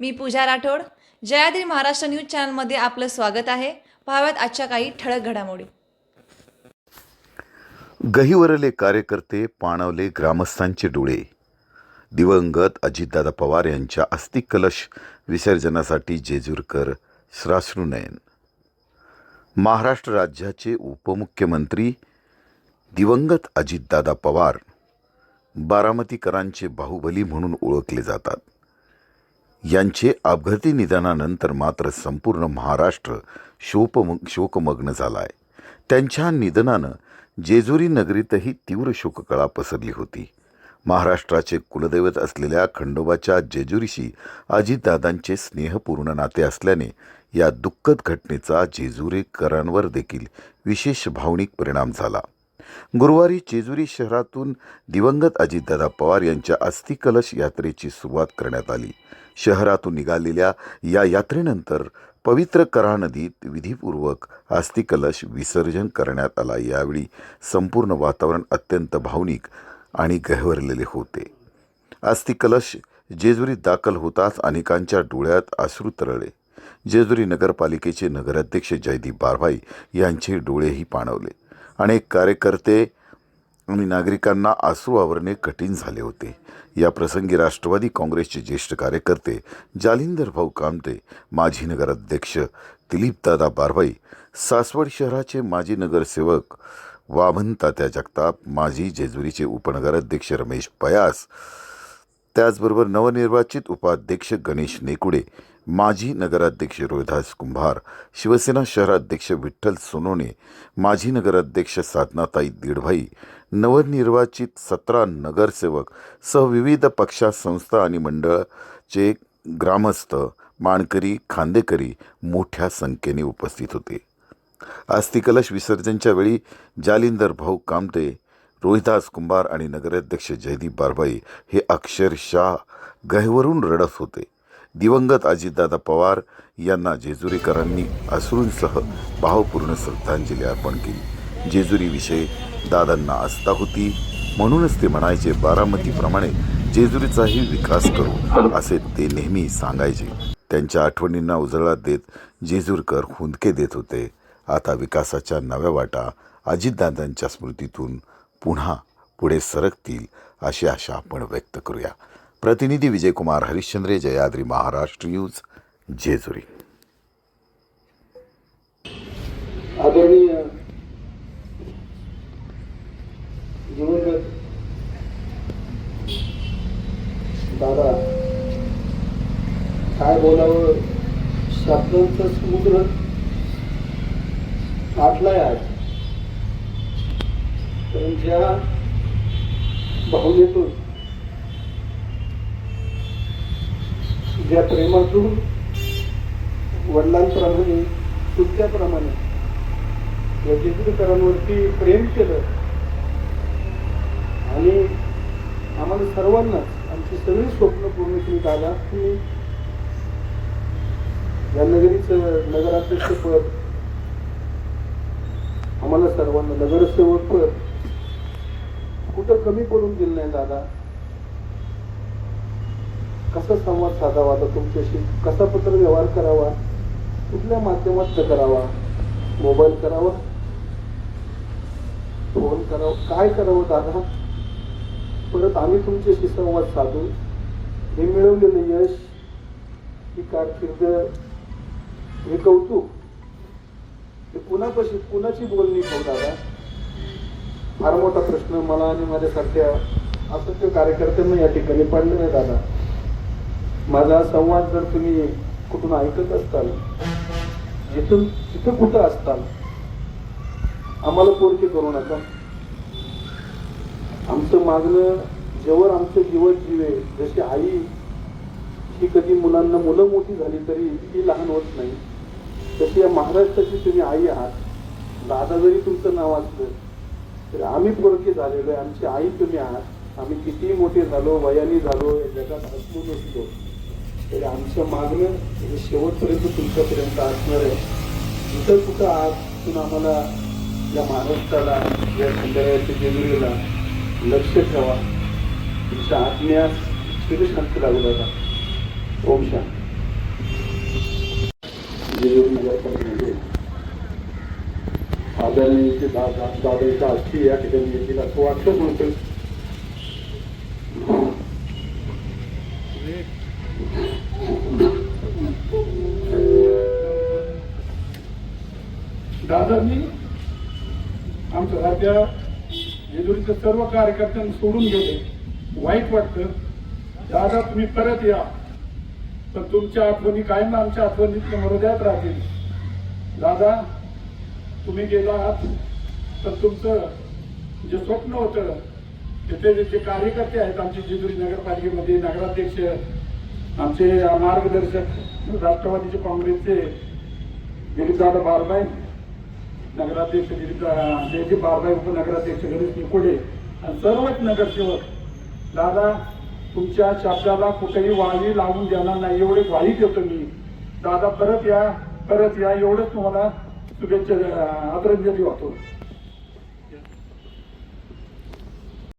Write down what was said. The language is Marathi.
मी पूजा राठोड. जयाद्री महाराष्ट्र न्यूज चॅनलमध्ये आपलं स्वागत आहे. पाहाव्यात आजच्या काही ठळक घडामोडी. गहिवरले कार्यकर्ते, पाणवले ग्रामस्थांचे डोळे. दिवंगत अजितदादा पवार यांच्या अस्थिकलश विसर्जनासाठी जेजूरकर श्राश्रुनयन. महाराष्ट्र राज्याचे उपमुख्यमंत्री दिवंगत अजितदादा पवार बारामतीकरांचे बाहुबली म्हणून ओळखले जातात. यांचे अपघाती निधनानंतर मात्र संपूर्ण महाराष्ट्र शोकमग्न झाला आहे. त्यांच्या निधनानं जेजुरी नगरीतही तीव्र शोककळा पसरली होती. महाराष्ट्राचे कुलदैवत असलेल्या खंडोबाच्या जेजुरीशी अजितदादांचे स्नेहपूर्ण नाते असल्याने या दुःखद घटनेचा जेजुरीकरांवर देखील विशेष भावनिक परिणाम झाला. गुरुवारी जेजुरी शहरातून दिवंगत अजितदादा पवार यांच्या अस्थिकलश यात्रेची सुरुवात करण्यात आली. शहरातून निघालेल्या या यात्रेनंतर पवित्र कऱ्हा नदीत विधिपूर्वक अस्थिकलश विसर्जन करण्यात आला. यावेळी संपूर्ण वातावरण अत्यंत भावनिक आणि गहिवरलेले होते. अस्थिकलश जेजुरीत दाखल होताच अनेकांच्या डोळ्यात अश्रू तरळले. जेजुरी नगरपालिकेचे नगराध्यक्ष जयदीप बारभाई यांचे डोळेही पाणवले. अनेक कार्यकर्ते आणि नागरिकांना अश्रू आवरणे कठीण झाले होते. या प्रसंगी राष्ट्रवादी काँग्रेसचे ज्येष्ठ कार्यकर्ते जालिंदर भाऊ कामते, माजी नगराध्यक्ष दिलीपदादा बारभाई, सासवड शहराचे माजी नगरसेवक वामन तात्या जगताप, माजी जेजुरीचे उपनगराध्यक्ष रमेश पयास, त्याचबरोबर नवनिर्वाचित उपाध्यक्ष गणेश नेकुडे, माजी नगराध्यक्ष रोहिदास कुंभार, शिवसेना शहराध्यक्ष विठ्ठल सोनोने, माजी नगराध्यक्ष साधनाताई दीडभाई, नवनिर्वाचित 17 नगरसेवक सह विविध पक्ष, संस्था आणि मंडळाचे ग्रामस्थ, मानकरी, खांदेकरी मोठ्या संख्येने उपस्थित होते. अस्थिकलश विसर्जनच्या वेळी जालिंदर भाऊ कामते, रोहिदास कुंभार आणि नगराध्यक्ष जयदीप बारभाई हे अक्षरशः गहिवरून रडत होते. दिवंगत अजितदादा पवार यांना जेजुरीकरांनी अश्रूंसह भावपूर्ण श्रद्धांजली अर्पण केली. जेजुरीविषयी दादांना आस्था होती, म्हणूनच ते म्हणायचे, बारामतीप्रमाणे जेजुरीचाही विकास करू, असे ते नेहमी सांगायचे. त्यांच्या आठवणींना उजाळा देत जेजुरकर हुंदके देत होते. आता विकासाच्या नव्या वाटा अजितदादांच्या स्मृतीतून पुन्हा पुढे सरकतील अशी आशा आपण व्यक्त करूया. प्रतिनिधी विजयकुमार हरिश्चंद्रे, जयाद्री महाराष्ट्र न्यूज, जेजुरी. आदरणीय दिवंगत दादा, काय बोलावं, शब्दांचा समुद्र आटलाय आज. त्यांच्या भावनेतून, ज्या प्रेमातून वडिलांप्रमाणे सुत्याप्रमाणे या जेजुरीकरांवरती प्रेम केलं आणि आम्हाला सर्वांनाच आमची सगळी स्वप्न पूर्ण केली. दादा, तुम्ही या नगरीचं नगराध्यक्षपद, आम्हाला सर्वांना नगरसेवक पद कुठं कमी पडून दिलं नाही. दादा, कसा संवाद साधावा, आता तुमच्याशी कसा पत्र व्यवहार करावा, कुठल्या माध्यमात करावा, मोबाईल करावा, फोन करावा, काय करावं दादा, परत आम्ही तुमच्याशी संवाद साधून हे मिळवलेलं यश, ही कारकीर्द, हे कौतुक, हे कुणाची बोलणी खाऊ दादा. फार मोठा प्रश्न मला आणि माझ्यासारख्या असंख्य कार्यकर्त्यांना या ठिकाणी पडलं नाही दादा. माझा संवाद जर तुम्ही कुठून ऐकत असताल, जिथं कुठं असताल, आम्हाला पोरके करू नका. आमचं मागणं जेव्हा आमचं जीवन जीवे, जशी आई ही कधी मुलांना मुलं मोठी झाली तरी ती लहान होत नाही, तशी या महाराष्ट्राची तुम्ही आई आहात. दादा जरी तुमचं नाव असलं तरी आम्ही पोरके झालेलो आहे. आमची आई तुम्ही आहात. आम्ही कितीही मोठे झालो, वयाने झालो, या जगात असलो नसलो तरी आमचं मागणं हे शेवटपर्यंत तुमच्यापर्यंत असणार आहे. जिथं कुठं आहात तिथून आम्हाला, या महाराष्ट्राला, या खंडाळ्याच्या जेजुरीला लक्ष ठेवा. तुमच्या आत्म्यास चिरशांती लागू दादा. ओम शांती. आदरणीय दादा आजची या ठिकाणी येतील असं वाटत होतं. दादांनी आमच्या राज्या जेजुरीच्या सर्व कार्यकर्त्यांना सोडून गेले. वाईट वाटतं. दादा तुम्ही परत या, पण तुमच्या आठवणी कायम आमच्या आठवणीत हृदयात राहतील. दादा तुम्ही गेला आहात, तर तुमचं जे स्वप्न होतं तिथे जे कार्यकर्ते आहेत आमचे जेजुरी नगरपालिकेमध्ये, नगराध्यक्ष, आमचे मार्गदर्शक राष्ट्रवादीचे काँग्रेसचे दिलीपदादा बारबाई, नगराध्यक्ष जयजी बारबाई, उपनगराध्यक्ष गणेश निकोडे आणि सर्वच नगरसेवक, दादा तुमच्या शब्दाला कुठेही वाळी लावून देणार नाही एवढे ग्वाही देतो मी. दादा परत या, परत या एवढंच तुम्हाला शुभेच्छा आदरांजली वाटतो.